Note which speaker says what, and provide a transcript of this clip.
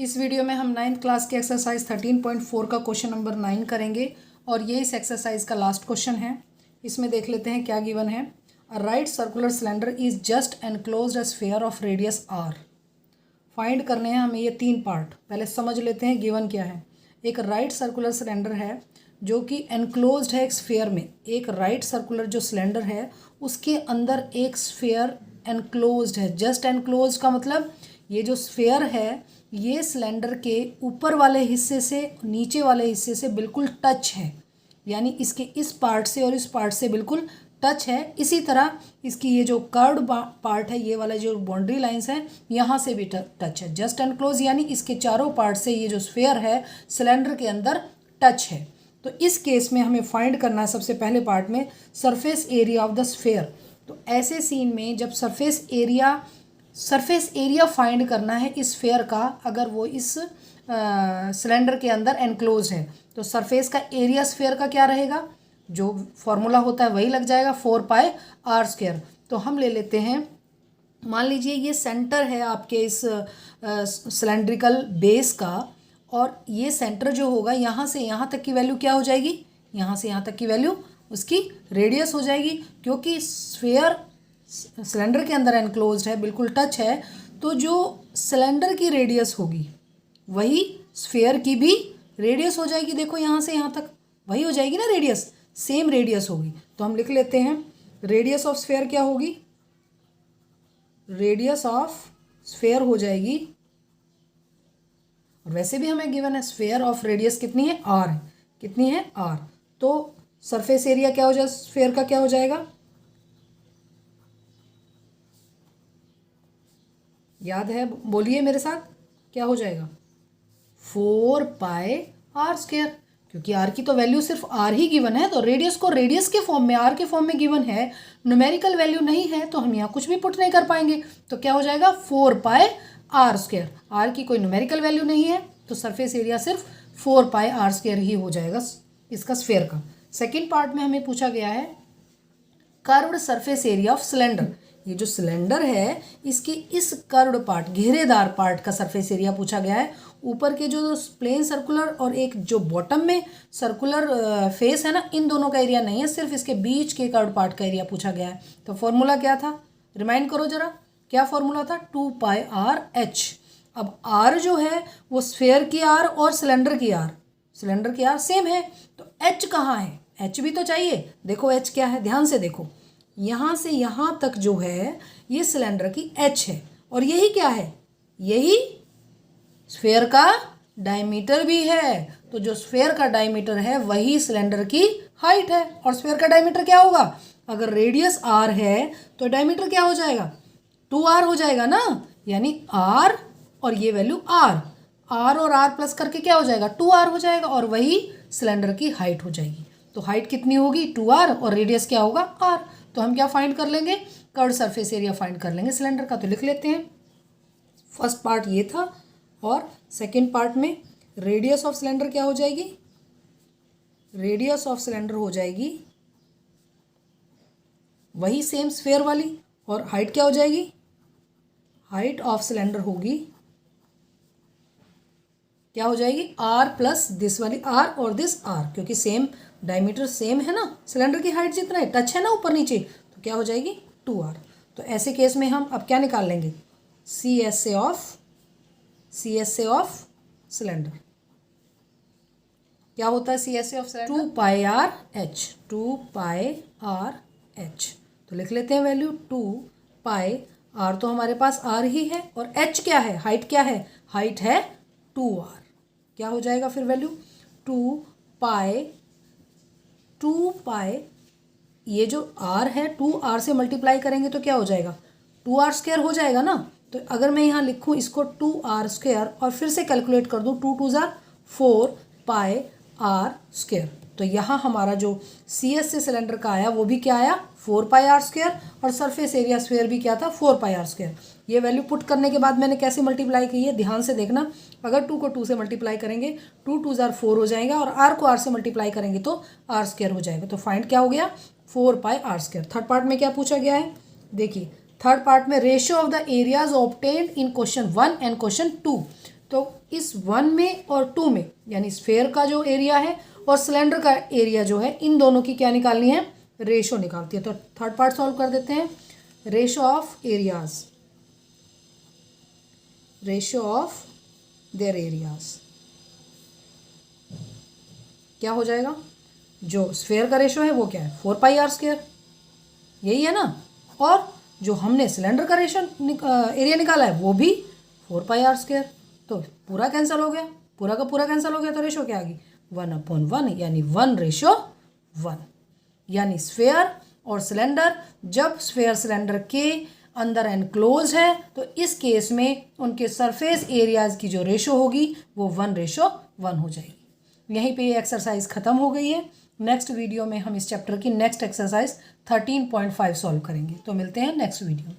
Speaker 1: इस वीडियो में हम 9th क्लास के एक्सरसाइज 13.4 का क्वेश्चन नंबर 9 करेंगे और ये इस एक्सरसाइज का लास्ट क्वेश्चन है। इसमें देख लेते हैं क्या गिवन है। A right circular cylinder is just enclosed a sphere of radius R. Find करने हैं हमें ये 3 पार्ट। पहले समझ लेते हैं गिवन क्या है। एक राइट सर्कुलर सिलेंडर है जो कि एनक्लोज्ड है एक स्फीयर में। एक राइट सर्कुलर जो सिलेंडर है उसके अंदर एक स्फीयर एनक्लोज्ड है। जस्ट एनक्लोज्ड का मतलब ये जो स्फीयर है ये सिलेंडर के ऊपर वाले हिस्से से नीचे वाले हिस्से से बिल्कुल टच है, यानी इसके इस पार्ट से और इस पार्ट से बिल्कुल टच है। इसी तरह इसकी ये जो कर्व्ड पार्ट है, ये वाला जो बाउंड्री लाइंस है, यहाँ से भी टच है। जस्ट एनक्लोज यानी इसके चारों पार्ट से ये जो स्फीयर है सिलेंडर के अंदर टच है। तो इस केस में हमें फाइंड करना है सबसे पहले पार्ट में surface area of the sphere. तो ऐसे सीन में जब सरफेस एरिया फाइंड करना है इस स्फीयर का, अगर वो इस सिलेंडर के अंदर एनक्लोज है तो सरफेस का एरिया स्फीयर का क्या रहेगा, जो फॉर्मूला होता है वही लग जाएगा, 4πr²। तो हम ले लेते हैं, मान लीजिए ये सेंटर है आपके इस सिलेंड्रिकल बेस का, और ये सेंटर जो होगा यहाँ से यहाँ तक की वैल्यू क्या हो जाएगी, यहाँ से यहाँ तक की वैल्यू उसकी रेडियस हो जाएगी। क्योंकि स्फीयर सिलेंडर के अंदर एनक्लोज्ड है, बिल्कुल टच है, तो जो सिलेंडर की रेडियस होगी वही स्फीयर की भी रेडियस हो जाएगी। देखो यहाँ से यहाँ तक वही हो जाएगी ना, रेडियस सेम रेडियस होगी। तो हम लिख लेते हैं रेडियस ऑफ स्फीयर क्या होगी, रेडियस ऑफ स्फीयर हो जाएगी, और वैसे भी हमें गिवन है स्फीयर ऑफ रेडियस कितनी है, आर है। कितनी है, आर। तो सरफेस एरिया क्या हो जाएगा, स्फीयर का क्या हो जाएगा, याद है, बोलिए मेरे साथ, क्या हो जाएगा, 4πr²। क्योंकि आर की तो वैल्यू सिर्फ आर ही गिवन है, तो रेडियस को रेडियस के फॉर्म में, आर के फॉर्म में गिवन है, न्यूमेरिकल वैल्यू नहीं है, तो हम यहाँ कुछ भी पुट नहीं कर पाएंगे। तो क्या हो जाएगा, 4πr²। आर की कोई न्यूमेरिकल वैल्यू नहीं है, तो सरफेस एरिया सिर्फ 4πr² ही हो जाएगा इसका स्फीयर का। सेकेंड पार्ट में हमें पूछा गया है curved surface area of cylinder. ये जो सिलेंडर है इसके इस कर्व्ड पार्ट, घेरेदार पार्ट का सरफेस एरिया पूछा गया है। ऊपर के जो प्लेन सर्कुलर और एक जो बॉटम में सर्कुलर फेस है ना, इन दोनों का एरिया नहीं है, सिर्फ इसके बीच के कर्व्ड पार्ट का एरिया पूछा गया है। तो फॉर्मूला क्या था, रिमाइंड करो जरा, क्या फॉर्मूला था, 2πrh। अब आर जो है वो स्फीयर की आर और सिलेंडर की आर सेम है, तो एच कहाँ है, एच भी तो चाहिए। देखो एच क्या है, ध्यान से देखो, यहाँ से यहाँ तक जो है ये सिलेंडर की एच है, और यही क्या है, यही स्फीयर का डायमीटर भी है। तो जो स्फीयर का डायमीटर है वही सिलेंडर की हाइट है, और स्फीयर का डायमीटर क्या होगा, अगर रेडियस आर है तो डायमीटर क्या हो जाएगा, 2r हो जाएगा ना, यानी आर और ये वैल्यू आर और आर प्लस करके क्या हो जाएगा, 2r हो जाएगा, और वही सिलेंडर की हाइट हो जाएगी। तो हाइट कितनी होगी, 2r, और रेडियस क्या होगा, r। तो हम क्या फाइंड कर लेंगे, कर्व्ड सरफेस एरिया फाइंड कर लेंगे सिलेंडर का। तो लिख लेते हैं, फर्स्ट पार्ट ये था, और सेकंड पार्ट में रेडियस ऑफ सिलेंडर क्या हो जाएगी, रेडियस ऑफ सिलेंडर हो जाएगी वही सेम स्फीयर वाली, और हाइट क्या हो जाएगी, हाइट ऑफ सिलेंडर होगी, क्या हो जाएगी, आर प्लस दिस वाली आर और दिस आर, क्योंकि सेम डायमीटर सेम है ना, सिलेंडर की हाइट जितना है, टच है ना ऊपर नीचे, तो क्या हो जाएगी, 2r। तो ऐसे केस में हम अब क्या निकाल लेंगे, CSA ऑफ सिलेंडर। क्या होता है CSA ऑफ सिलेंडर, 2πrh। तो लिख लेते हैं वैल्यू 2πr, तो हमारे पास r ही है, और h क्या है, हाइट क्या है, हाइट है 2r। क्या हो जाएगा फिर वैल्यू, 2π, ये जो r है 2r से मल्टीप्लाई करेंगे तो क्या हो जाएगा, 2r² हो जाएगा ना। तो अगर मैं यहाँ लिखूँ इसको 2r² और फिर से कैलकुलेट कर दूँ, 2 2 ज़ार 4πr², तो यहाँ हमारा जो CSA सिलेंडर का आया वो भी क्या आया, 4πr², और सरफेस एरिया स्फीयर भी क्या था, 4πr²। ये वैल्यू पुट करने के बाद मैंने कैसे मल्टीप्लाई की है, ध्यान से देखना। अगर 2 को 2 से मल्टीप्लाई करेंगे 2 2 ज़ार 4 हो जाएगा, और r को r से मल्टीप्लाई करेंगे तो r² हो जाएगा। तो फाइंड क्या हो गया, 4πr²। थर्ड पार्ट में क्या पूछा गया है, देखिए थर्ड पार्ट में ratio of the areas obtained in question 1 and question 2। तो इस 1 में और 2 में यानी स्फेयर का जो एरिया है और सिलेंडर का एरिया जो है, इन दोनों की क्या निकालनी है, रेशो निकालती है। तो थर्ड पार्ट सॉल्व कर देते हैं। Ratio of areas, ratio of their areas क्या हो जाएगा, जो स्फेयर का रेशो है वो क्या है 4πr², यही है ना, और जो हमने सिलेंडर का रेशो एरिया निकाला है वो भी 4πr²। तो पूरा कैंसिल हो गया, पूरा का पूरा कैंसिल हो गया, तो रेशो क्या आ गई 1/1 यानी 1:1। यानी स्फेयर और सिलेंडर, जब स्फेयर सिलेंडर के अंदर एनक्लोज है तो इस केस में उनके सरफेस एरियाज की जो रेशो होगी वो 1:1 हो जाएगी। यहीं पे ये एक्सरसाइज ख़त्म हो गई है। नेक्स्ट वीडियो में हम इस चैप्टर की नेक्स्ट एक्सरसाइज 13.5 सॉल्व करेंगे। तो मिलते हैं नेक्स्ट वीडियो में।